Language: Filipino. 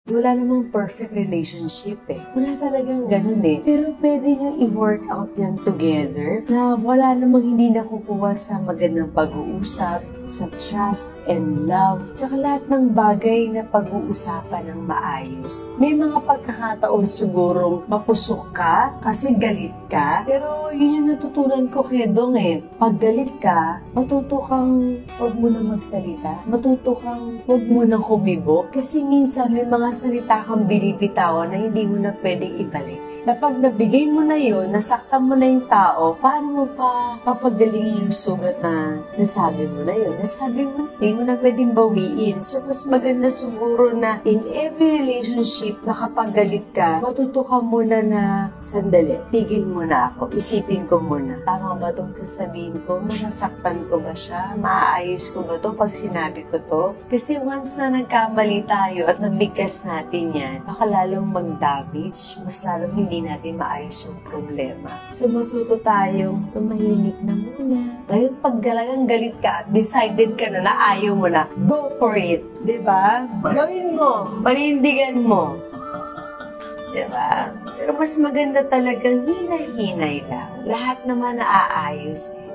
Wala namang perfect relationship eh. Wala talagang ganun eh. Pero pwede nyo i-work out yan together na wala namang hindi nakukuha sa magandang pag-uusap, sa trust and love, tsaka lahat ng bagay na pag-uusapan ng maayos. May mga pagkakataon sigurong mapusok ka kasi galit ka, pero yun yung natutunan ko kay Dong eh. Pag galit ka, matuto kang huwag mo na magsalita. Matuto kang huwag mo na kumibo. Kasi minsan may mga salita kang binibitawan na hindi mo na pwedeng ibalik. Na pag nabigay mo na yun, nasaktan mo na yung tao, paano mo pa papagalingin yung sugat na nasabi mo na yun? Nasabi mo, hindi mo na pwedeng bawiin. So, mas maganda siguro na in every relationship na kapag galit ka, matuto ka muna na, sandali, tigil muna ako, isipin ko muna. Tama ba itong sasabihin ko? Masasaktan ko ba siya? Maaayos ko ba ito pag sinabi ko to? Kasi once na nagkamali tayo at nabigkas natin yan, baka lalong mag-damage, mas lalong hindi natin maayos yung problema. So, matuto tayong tumahimik na muna. Ngayon, pag galagang galit ka, decided ka na na ayaw mo na, go for it. Diba? Gawin mo. Panindigan mo. Diba? Pero mas maganda talagang hinay-hinay lang. Lahat naman naaayos eh.